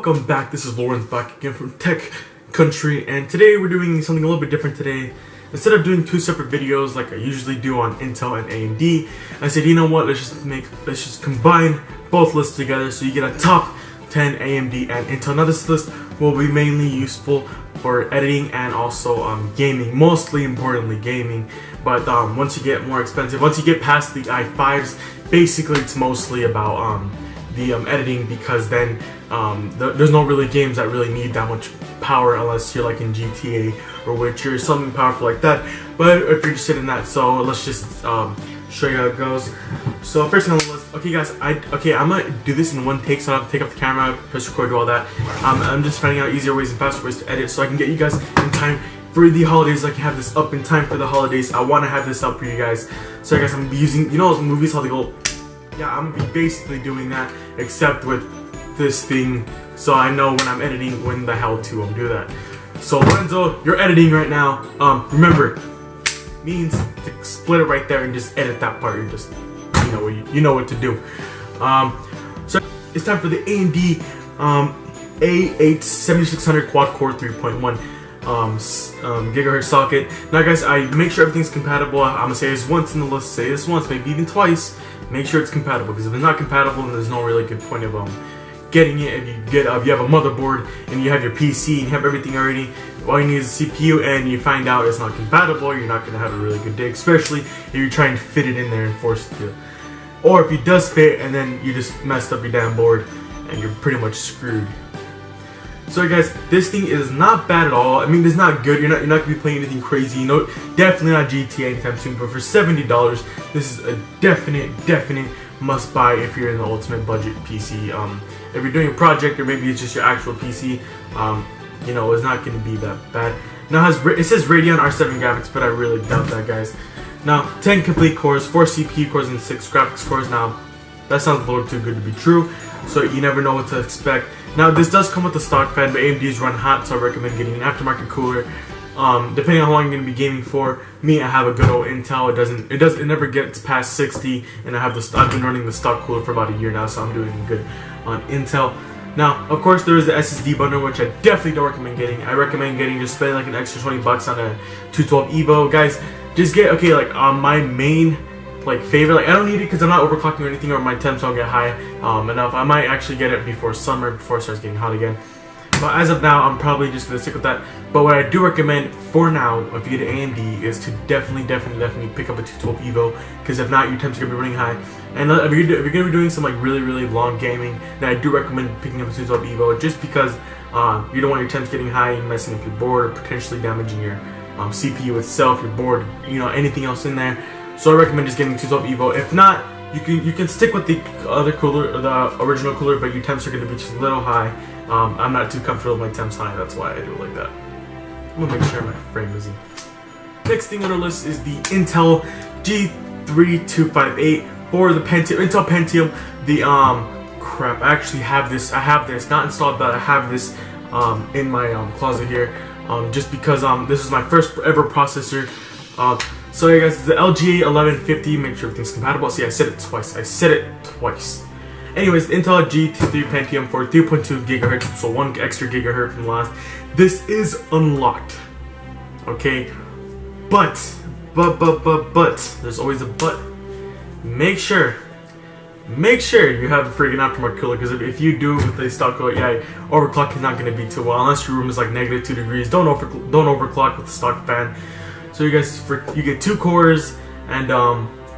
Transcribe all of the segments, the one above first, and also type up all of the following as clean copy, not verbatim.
welcome back. This is Lawrence back again from Tech Country, and today we're doing something a little bit different today. Instead of doing two separate videos like I usually do on Intel and AMD, I said, you know what, let's just combine both lists together so you get a top 10 AMD and Intel. Now this list will be mainly useful for editing and also gaming, mostly importantly gaming. But once you get more expensive, once you get past the i5s, basically it's mostly about the editing, because then there's no really games that really need that much power unless you're like in GTA or Witcher, something powerful like that. But if you're interested in that, so let's just show you how it goes. So first on the list, okay guys, I'm gonna do this in one take, so I don't have to take off the camera, press record, do all that. I'm just finding out easier ways and faster ways to edit so I can get you guys in time for the holidays. I can have this up in time for the holidays. I want to have this up for you guys. So guys, I'm gonna be using, you know those movies how they go, yeah, I'm gonna be basically doing that, except with this thing, so I know when I'm editing when the hell to do that. So Lorenzo, you're editing right now. Remember, means to split it right there and just edit that part. You just, you know what to do. So it's time for the AMD A8-7600 quad core 3.1 gigahertz socket. Now guys, I make sure everything's compatible. I'm gonna say this once in the list, say this once, maybe even twice. Make sure it's compatible, because if it's not compatible, then there's no really good point of getting it. If you have a motherboard and you have your PC and you have everything already, all you need is a CPU, and you find out it's not compatible, you're not gonna have a really good day, especially if you're trying to fit it in there and force it to. Or if it does fit and then you just messed up your damn board and you're pretty much screwed. So guys, this thing is not bad at all. I mean, it's not good. You're not gonna be playing anything crazy. You know, definitely not GTA anytime soon. But for $70, this is a definite must buy if you're in the ultimate budget PC. If you're doing a project, or maybe it's just your actual PC, you know, it's not gonna be that bad. Now it says Radeon R7 graphics, but I really doubt that, guys. Now 10 complete cores, 4 CPU cores, and 6 graphics cores. Now that sounds a little too good to be true, so you never know what to expect. Now this does come with a stock fan, but AMD's run hot, so I recommend getting an aftermarket cooler. Depending on how long you're gonna be gaming for. Me, I have a good old Intel. It never gets past 60, and I've been running the stock cooler for about a year now, so I'm doing good on Intel. Now, of course, there is the SSD bundle, which I definitely don't recommend getting. I recommend just spending like an extra 20 bucks on a 212 Evo, guys. Just get my main favorite. Like, I don't need it because I'm not overclocking or anything, or my temps don't get high enough. I might actually get it before summer, before it starts getting hot again. But as of now, I'm probably just gonna stick with that. But what I do recommend for now, if you get an AMD, is to definitely pick up a 212 Evo, because if not, your temps are gonna be running high. And if you're gonna be doing some really long gaming, then I do recommend picking up a 212 Evo, just because you don't want your temps getting high and messing up your board, or potentially damaging your CPU itself, your board, anything else in there. So I recommend just getting a 212 Evo. If not, you can stick with the other cooler, or the original cooler, but your temps are gonna be just a little high. I'm not too comfortable with my temps high, that's why I do it like that. I'm gonna make sure my frame is in. Next thing on our list is the Intel G3258 for the Intel Pentium. The crap, I actually have this. I have this not installed, but I have this in my closet here. Just because this is my first ever processor. So yeah, guys, the LGA 1150. Make sure everything's compatible. See, I said it twice. Anyways, the Intel G3 Pentium for 3.2 gigahertz, so 1 extra gigahertz from the last. This is unlocked, okay? But, there's always a but. Make sure you have a freaking aftermarket cooler, because if you do with the stock cooler, yeah, overclock is not going to be too well, unless your room is like -2 degrees. Don't overclock with the stock fan. So you guys, you get 2 cores and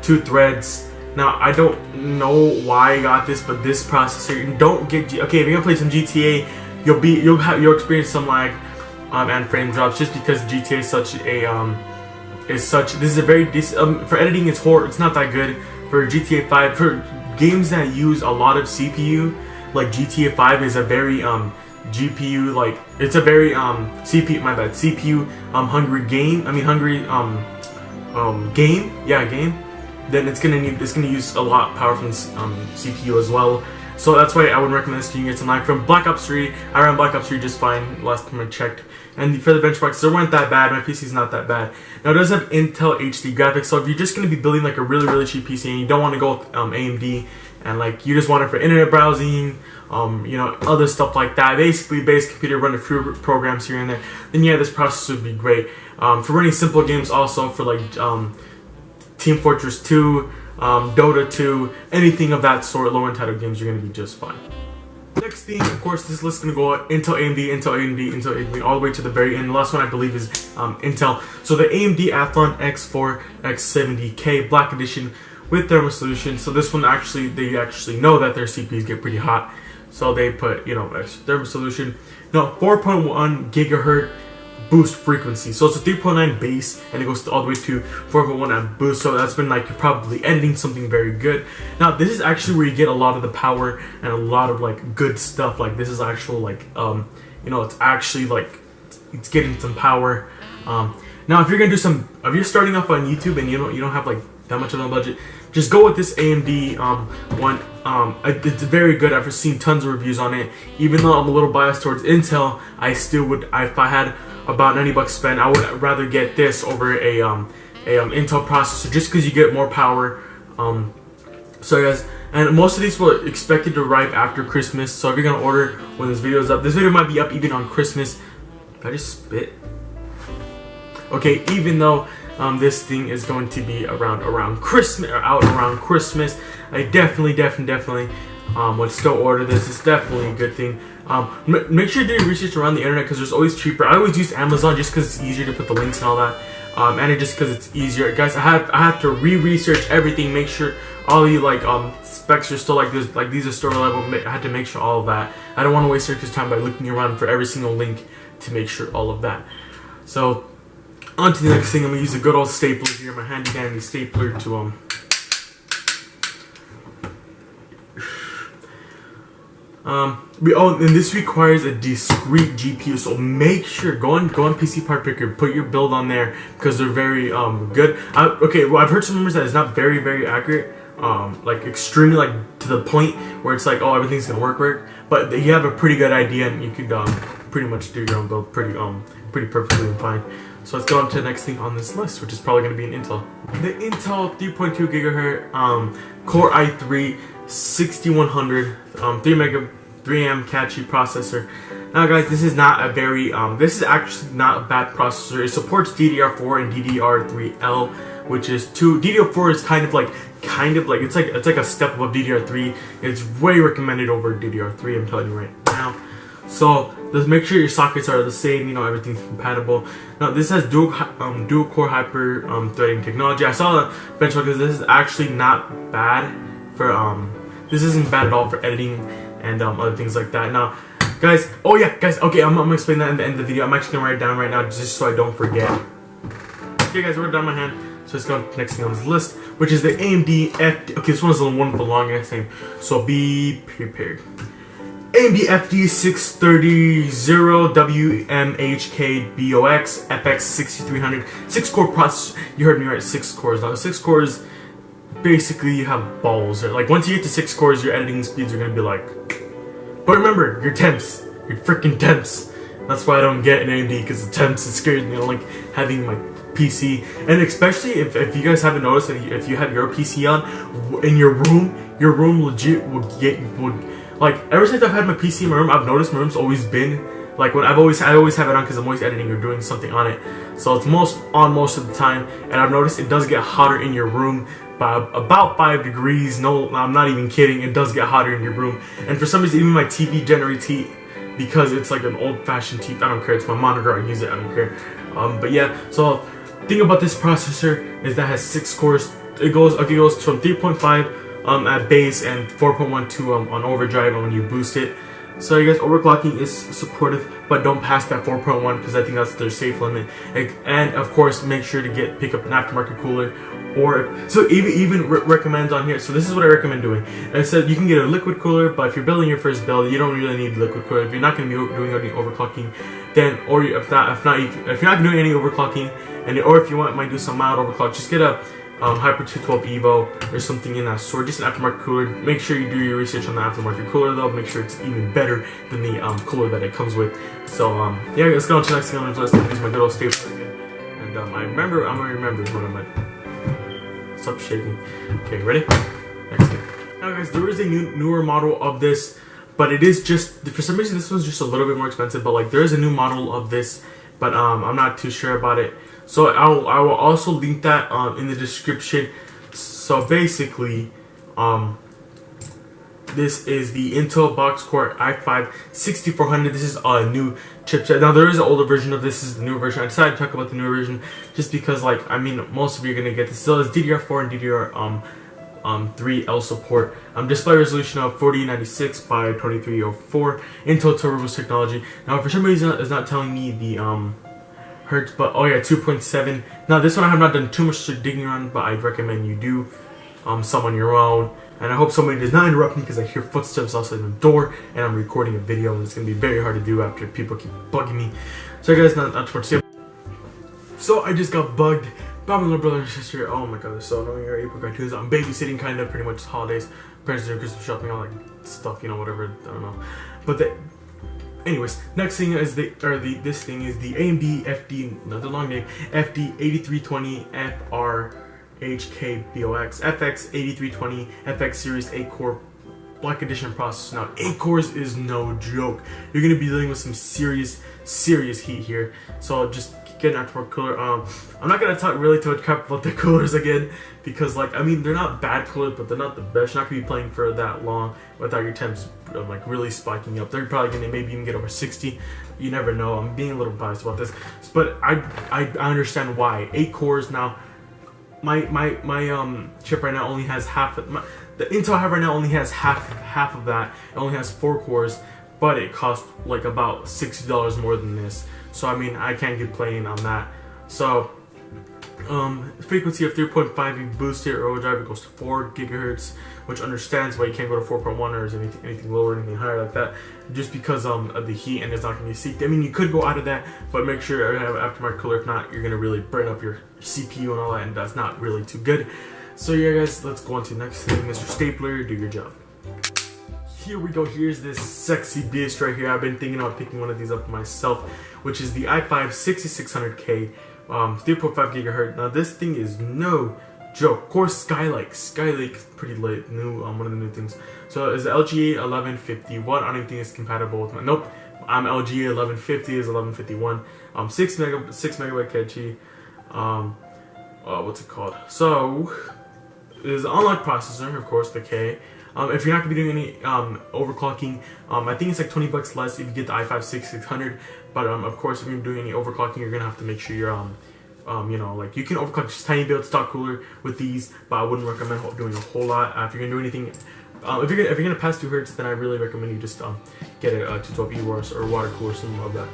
2 threads. Now, I don't know why I got this, but this processor, you don't get okay, if you're gonna play some GTA, you'll experience some lag and frame drops, just because GTA is such a this is a very decent for editing. It's not that good. For GTA 5, for games that use a lot of CPU, like GTA 5 is a very GPU, it's a very CPU hungry game. Game. Then it's gonna use a lot of power from CPU as well. So that's why I would recommend this to you. Get some from Black Ops 3. I ran Black Ops 3 just fine last time I checked. And for the benchmarks, they weren't that bad. My PC's not that bad. Now it does have Intel HD graphics, so if you're just gonna be building like a really cheap PC and you don't want to go with AMD, and like you just want it for internet browsing, you know, other stuff like that, basically base computer running few programs here and there, then yeah, this processor would be great. For running simple games also, for like Team Fortress 2, Dota 2, anything of that sort, low-end title games, you're going to be just fine. Next thing, of course, this list is going to go Intel, AMD, Intel, AMD, Intel, AMD, all the way to the very end. The last one I believe is Intel. So the AMD Athlon X4 X70K Black Edition with thermal solution. So this one actually, they actually know that their CPUs get pretty hot, so they put, you know, thermal solution. No, 4.1 gigahertz boost frequency. So it's a 3.9 base, and it goes all the way to 4.1 at boost. So that's been like probably ending something very good. Now this is actually where you get a lot of the power and a lot of like good stuff. Like this is actual like you know, it's actually like it's getting some power. Now if you're gonna do some, if you're starting off on YouTube and you don't have like that much of a budget, just go with this AMD one. It's very good. I've seen tons of reviews on it. Even though I'm a little biased towards Intel, I still would, if I had about $90 spent, I would rather get this over a Intel processor, just because you get more power. So guys, and most of these were expected to arrive after Christmas. So if you're gonna order when this video is up, this video might be up even on Christmas. Did I just spit? Okay, even though this thing is going to be around Christmas, or out around Christmas, I definitely would still order this. It's definitely a good thing. Make sure you do your research around the internet, because there's always cheaper. I always use Amazon just because it's easier to put the links and all that, and it just because it's easier. Guys, I have to research everything, make sure all the like specs are still like this, like these are still reliable. I had to make sure all of that. I don't want to waste your time by looking around for every single link to make sure all of that. So on to the next thing. I'm gonna use a good old stapler here, my handy dandy stapler to and this requires a discrete GPU, so make sure go on PC Part Picker, put your build on there, because they're very good. Okay, well, I've heard some rumors that it's not very accurate, like extremely like to the point where it's like, oh, everything's gonna work, but you have a pretty good idea, and you could pretty much do your own build pretty perfectly fine. So let's go on to the next thing on this list, which is probably going to be an Intel. The Intel 3.2 gigahertz Core i3 6100 3 AM catchy processor. Now guys, this is not a very this is actually not a bad processor. It supports DDR4 and DDR3L, which is two. DDR4 is kind of like it's like a step above DDR3. It's way recommended over DDR3, I'm telling you right now. So just make sure your sockets are the same, you know, everything's compatible. Now this has dual core hyper threading technology. I saw the benchmark because this is actually not bad for this isn't bad at all for editing and other things like that. Now guys, oh yeah guys, okay, I'm gonna explain that in the end of the video. I'm actually gonna write it down right now just so I don't forget. Okay guys, wrote it down my hand. So let's go to the next thing on this list, which is the AMD okay, this one is the one with the longest name, so be prepared. AMD FX-6300 WMHK-BOX FX-6300 6-core processor. You heard me right, 6 cores. Now 6 cores, basically you have balls. Like once you get to 6 cores, your editing speeds are gonna be like. But remember, your temps, your freaking temps. That's why I don't get an AMD, because the temps, it scares me. I don't like having my PC, and especially if you guys haven't noticed, that if you have your PC on in your room legit would like, ever since I've had my PC in my room, I've noticed my room's always been like, when I always have it on because I'm always editing or doing something on it. So it's on most of the time, and I've noticed it does get hotter in your room by about 5 degrees. No, I'm not even kidding. It does get hotter in your room, and for some reason, even my TV generates heat because it's like an old-fashioned TV. I don't care. It's my monitor. I use it. I don't care. But yeah. So the thing about this processor is that it has 6 cores. It goes from 3.5. At base and 4.12 on overdrive when you boost it. So you guys, overclocking is supported, but don't pass that 4.1 because I think that's their safe limit. And of course, make sure to pick up an aftermarket cooler, or so even recommends on here. So this is what I recommend doing. And it said you can get a liquid cooler, but if you're building your first build, you don't really need liquid cooler. If you're not going to be doing any overclocking, then if you're not doing any overclocking, or if you might do some mild overclock, just get a Hyper 212 Evo or something in that sort, just an aftermarket cooler. Make sure you do your research on the aftermarket cooler though. Make sure it's even better than the cooler that it comes with. So yeah, let's go on to the next thing on the list. I'm gonna use my good old stapler again. And I'm gonna remember what I'm like. Stop shaking. Okay, ready? Next thing. Now guys, there is a newer model of this, but it is just, for some reason this one's just a little bit more expensive, but like there is a new model of this, but I'm not too sure about it. So I will also link that in the description. So basically, this is the Intel box core i5-6400. This is a new chipset. Now there is an older version of this. This is the new version. I decided to talk about the newer version just because, like, I mean, most of you are gonna get this. Still has DDR4 and DDR3L support. Display resolution of 4096 by 2304. Intel Turbo Boost technology. Now for some reason it's not telling me the hertz, but oh yeah, 2.7. Now this one I have not done too much digging around, but I'd recommend you do some on your own. And I hope somebody does not interrupt me because I hear footsteps outside the door and I'm recording a video, and it's going to be very hard to do after people keep bugging me. So guys, not too much to say. So I just got bugged by my little brother and sister. Oh my god, they're so annoying. April cartoons. I'm babysitting kind of, pretty much holidays. Parents doing Christmas shopping, all that stuff, you know, whatever, I don't know. But anyways, next thing is this thing is the AMD not the long name, FD8320 HKBOX FX-8320 FX Series 8 core Black Edition processor. Now 8 cores is no joke. You're gonna be dealing with some serious heat here. So I'll just get an aftermarket cooler. I'm not gonna talk really too much crap about the coolers again, because like, I mean, they're not bad coolers, but they're not the best. You're not gonna be playing for that long without your temps like really spiking up. They're probably gonna maybe even get over 60. You never know. I'm being a little biased about this, but I understand why. 8 cores now. My chip right now only has half of the Intel I have right now only has half of that. It only has 4 cores, but it costs like about $60 more than this. So I mean, I can't complain on that. So frequency of 3.5 boosted overdrive equals to 4 gigahertz, which understands why you can't go to 4.1 or anything lower or anything higher like that, just because of the heat, and it's not going to be seeked. I mean, you could go out of that, but make sure you have an aftermarket cooler. If not, you're going to really burn up your CPU and all that, and that's not really too good. So yeah guys, let's go on to the next thing. Mr. Stapler, do your job. Here we go. Here's this sexy beast right here. I've been thinking about picking one of these up myself, which is the i5-6600K 3.5 gigahertz. Now this thing is no joke. Of course, Skylake, pretty lit, new, one of the new things. So it's the LGA 1150. What? I don't even think it's compatible with my, nope. LGA 1150 is 1151. 6 megabyte cache. What's it called? So is an unlocked processor, of course, the K. If you're not gonna be doing any overclocking, I think it's like $20 less if you get the i5-6600. But of course, if you're doing any overclocking, you're gonna have to make sure you're you know, like, you can overclock just tiny bit stock cooler with these, but I wouldn't recommend doing a whole lot. If you're gonna do anything, if you're gonna pass 2 hertz, then I really recommend you just get a 212E or water cooler, some of that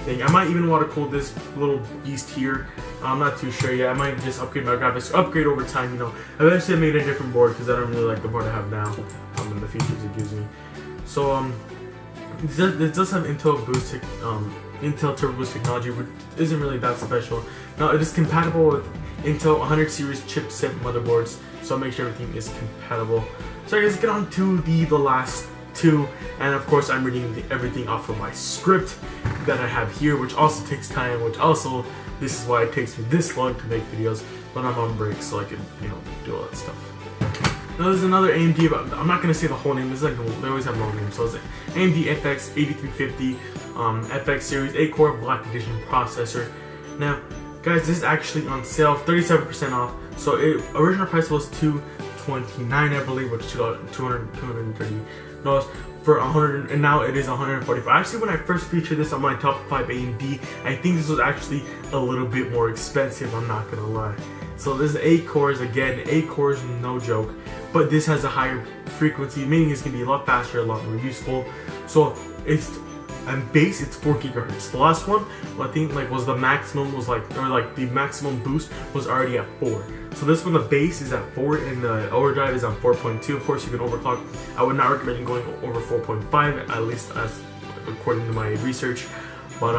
thing. I might even water cool this little beast here. I'm not too sure yet. I might just upgrade my graphics, upgrade over time, you know. Eventually I made a different board because I don't really like the board I have now, and the features it gives me. So it does have Intel Turbo Boost technology, which isn't really that special. Now it is compatible with Intel 100 series chipset motherboards, so make sure everything is compatible. So I guess get on to the last 2, and of course I'm reading everything off of my script that I have here, which also takes time, which also, this is why it takes me this long to make videos when I'm on break, so I can, you know, do all that stuff. Now there's another AMD, but I'm not gonna say the whole name. This is like, they always have long names. So it's AMD FX-8350 FX Series 8 core Black Edition processor. Now, guys, this is actually on sale, 37% off. So original price was $229, I believe, which is $230 for 100, and now it is 145. Actually, when I first featured this on my top 5 AMD, I think this was actually a little bit more expensive. I'm not gonna lie. So this is 8 cores again. 8 cores, no joke. But this has a higher frequency, meaning it's gonna be a lot faster, a lot more useful. So it's base, it's 4 gigahertz. The last one, I think, like, was the maximum, was like, or like the maximum boost was already at 4. So this one, the base is at 4 and the overdrive is on 4.2. Of course, you can overclock. I would not recommend going over 4.5, at least as according to my research. But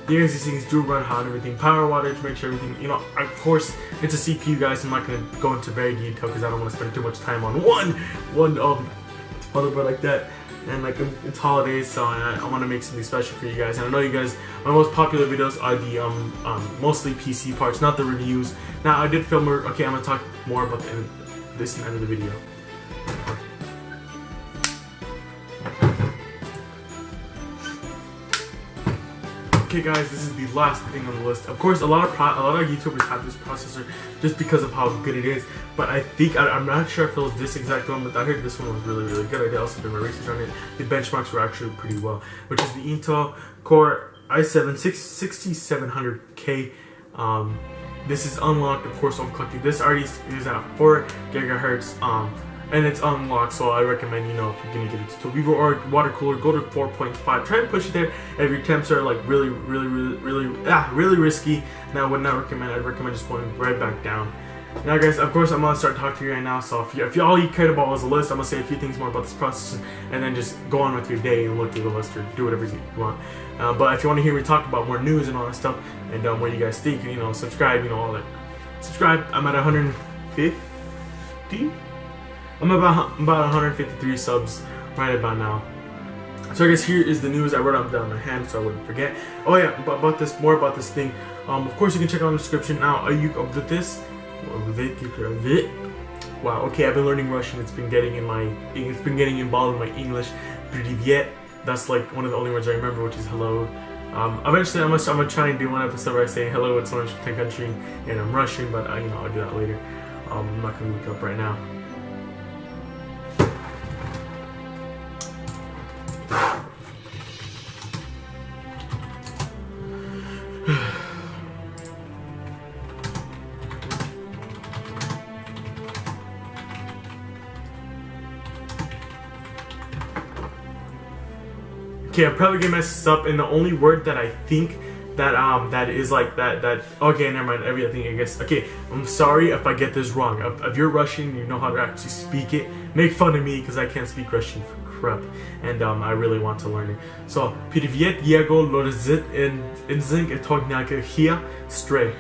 these things do run hot and everything. Power wattage, make sure everything, you know, of course, it's a CPU, guys. I'm not going to go into very detail because I don't want to spend too much time on one motherboard like that. And like, it's holidays, so I want to make something special for you guys. And I know you guys, my most popular videos are the mostly PC parts, not the reviews. Now I did film, okay, I'm gonna talk more about this and end of the video. Okay guys, this is the last thing on the list. Of course, a lot of YouTubers have this processor just because of how good it is. But I think, I'm not sure if it was this exact one, but I heard this one was really, really good. I did also do my research on it. The benchmarks were actually pretty well, which is the Intel Core i7-6700K. This is unlocked, of course, I'm collecting. This already is at 4 gigahertz. And it's unlocked, so I recommend, you know, if you're gonna get it to Vivo or water cooler, go to 4.5. Try to push it there. If your temps are like really risky, then I would not recommend. I'd recommend just going right back down. Now, guys, of course, I'm gonna start talking to you right now. So if all you cared about was the list, I'm gonna say a few things more about this processor, and then just go on with your day and look through the list or do whatever you want. But if you want to hear me talk about more news and all that stuff, and what you guys think, you know, subscribe, you know, all that. Subscribe. I'm at 150. I'm about 153 subs right about now. So I guess here is the news. I wrote it down my hand so I wouldn't forget. Oh yeah, about this, more about this thing. Of course you can check out in the description. Now, are you with this? Wow. Okay, I've been learning Russian. It's been getting involved in my English. Привет. That's like one of the only words I remember, which is hello. Eventually, I'm gonna try and do one episode where I say hello in someone's country and I'm Russian, but you know, I'll do that later. I'm not gonna look it up right now. Okay, I'm probably gonna mess this up, and the only word that I think that that is like that okay, never mind, everything I guess. Okay, I'm sorry if I get this wrong. If you're Russian, you know how to actually speak it, make fun of me because I can't speak Russian for crap, and I really want to learn it. So, Привет, Jego Lorzit in Zing Etognaga here Strani.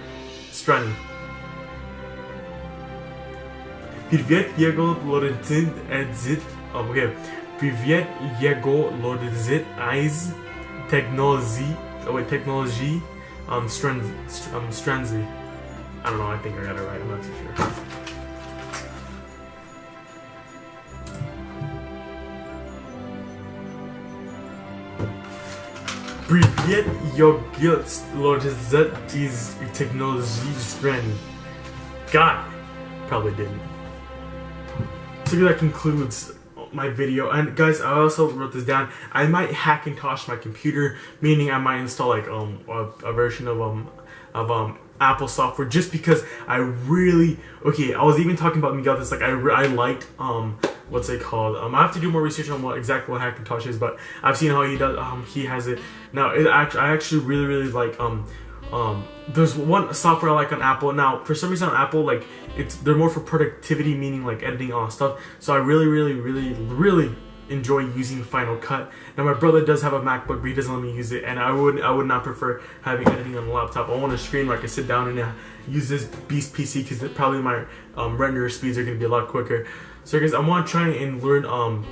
Привет, Jego Lorzit and Zit. Okay. Привет, Jego Lorzit Eyes Technology. Oh wait, Technology. Stranzy. I don't know. I think I got it right. I'm not too sure. Привет, Jego Lorzit is Technology Strandy. God, probably didn't. So that concludes my video. And guys, I also wrote this down. I might Hackintosh my computer, meaning I might install like a version of Apple software, just because I really I was even talking about Miguel this, like I liked what's it called, I have to do more research on what Hackintosh is, but I've seen how he does he has it now. I actually really like there's one software I like on Apple. Now, for some reason on Apple, like they're more for productivity, meaning like editing all stuff. So I really enjoy using Final Cut. Now my brother does have a MacBook, but he doesn't let me use it, and I would not prefer having editing on the laptop. I want a screen where I can sit down and use this beast PC, because probably my render speeds are gonna be a lot quicker. So guys, I want to try and learn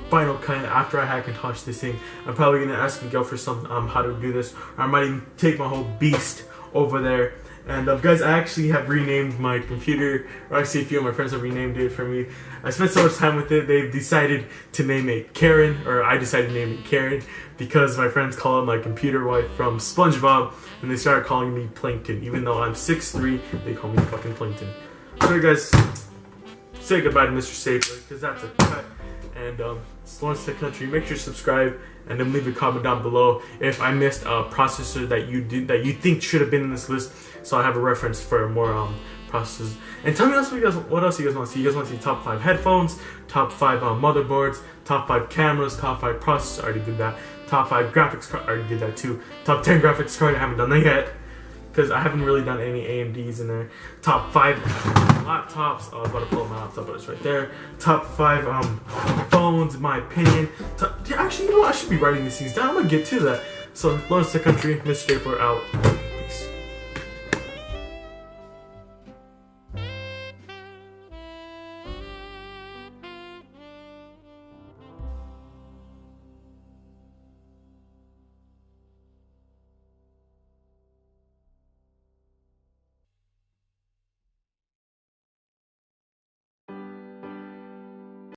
Final Cut after I Hackintosh this thing. I'm probably gonna ask Miguel for some how to do this, or I might even take my whole beast over there. And guys, I actually have renamed my computer, or actually a few of my friends have renamed it for me. I spent so much time with it, they've decided to name it Karen, or I decided to name it Karen, because my friends call it my computer wife from SpongeBob, and they started calling me Plankton. Even though I'm 6'3", they call me fucking Plankton. So guys, say goodbye to Mr. Safer, because that's a cut. And Lawrence Tech Country, make sure to subscribe, and then leave a comment down below if I missed a processor that you think should have been in this list, so I have a reference for more processors. And tell me what else you guys want to see. You guys want to see top 5 headphones, top 5 motherboards, top 5 cameras, top 5 processors, I already did that. Top 5 graphics card, I already did that too. Top 10 graphics card, I haven't done that yet, because I haven't really done any AMDs in there. Top 5 laptops. I was about to pull up my laptop, but it's right there. Top 5 phones, in my opinion. Actually, you know what? I should be writing these things down. I'm gonna get to that. So, Lawrence Tech Country, Mr. Stapler out.